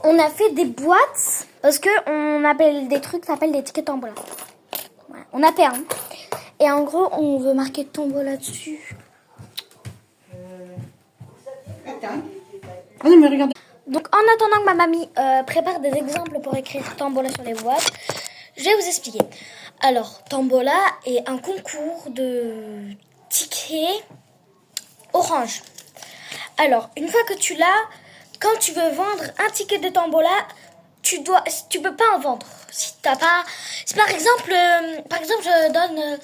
on a fait des boîtes parce que on appelle des trucs, ça s'appelle des tickets tombola. Ouais, on a fait un. Et en gros, on veut marquer tombola dessus. Attends. Ah non, mais regarde. Donc, en attendant que ma mamie prépare des exemples pour écrire tombola sur les boîtes, je vais vous expliquer. Alors, tombola est un concours de tickets orange. Alors, une fois que tu l'as, quand tu veux vendre un ticket de tombola, tu peux pas en vendre. Si t'as pas, si par exemple, je donne,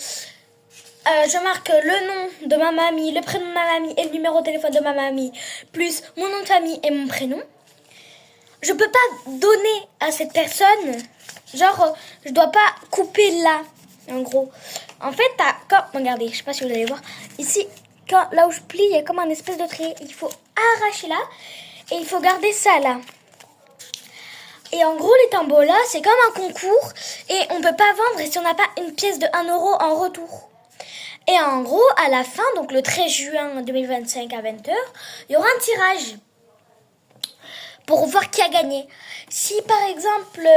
je marque le nom de ma mamie, le prénom de ma mamie et le numéro de téléphone de ma mamie, plus mon nom de famille et mon prénom. Je peux pas donner à cette personne, genre, je dois pas couper là, en gros. En fait, regardez, je sais pas si vous allez voir, ici, là où je plie, il y a comme un espèce de trait. Il faut arracher là, et il faut garder ça là. Et en gros, les tombolas, c'est comme un concours, et on peut pas vendre si on n'a pas une pièce de 1 euro en retour. Et en gros, à la fin, donc le 13 juin 2025 à 20h, il y aura un tirage pour voir qui a gagné. Si par exemple,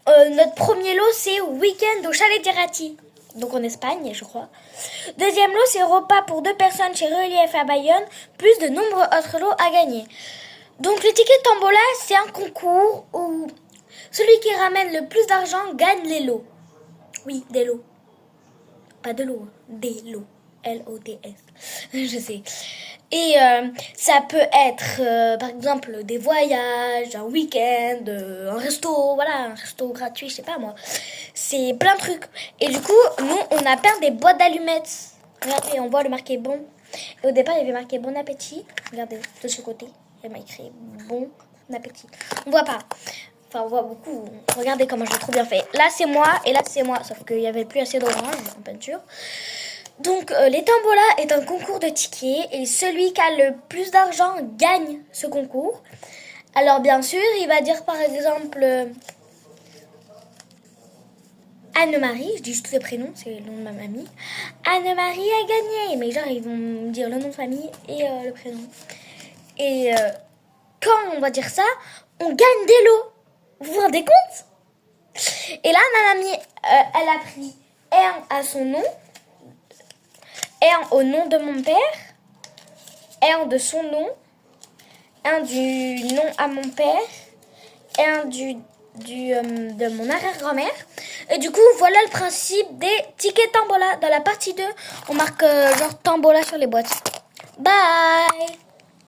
notre premier lot c'est week-end au Chalet Tirati, donc en Espagne je crois. Deuxième lot c'est repas pour 2 personnes chez Relief à Bayonne, plus de nombreux autres lots à gagner. Donc le ticket tombola c'est un concours où celui qui ramène le plus d'argent gagne les lots. Oui, des lots. Pas de lots, des lots. L-O-T-S. Je sais. Et ça peut être, par exemple, des voyages, un week-end, un resto, voilà, un resto gratuit, je sais pas moi. C'est plein de trucs. Et du coup, nous, on a plein des boîtes d'allumettes. Regardez, on voit le marqué bon. Et au départ, il y avait marqué bon appétit. Regardez, de ce côté, il y a marqué bon appétit. On voit pas. Enfin, on voit beaucoup. Regardez comment je l'ai trop bien fait. Là, c'est moi et là, c'est moi. Sauf qu'il n'y avait plus assez d'orange en peinture. Donc, les tombolas est un concours de tickets et celui qui a le plus d'argent gagne ce concours. Alors, bien sûr, il va dire par exemple Anne-Marie, je dis juste le prénom, c'est le nom de ma mamie. Anne-Marie a gagné, mais genre, ils vont me dire le nom de famille et le prénom. Et quand on va dire ça, on gagne des lots. Vous vous rendez compte? Et là, ma mamie, elle a pris un à son nom. Un au nom de mon père, un de son nom, un du nom à mon père, un de mon arrière-grand-mère. Et du coup, voilà le principe des tickets tombola. Dans la partie 2, on marque genre tombola sur les boîtes. Bye!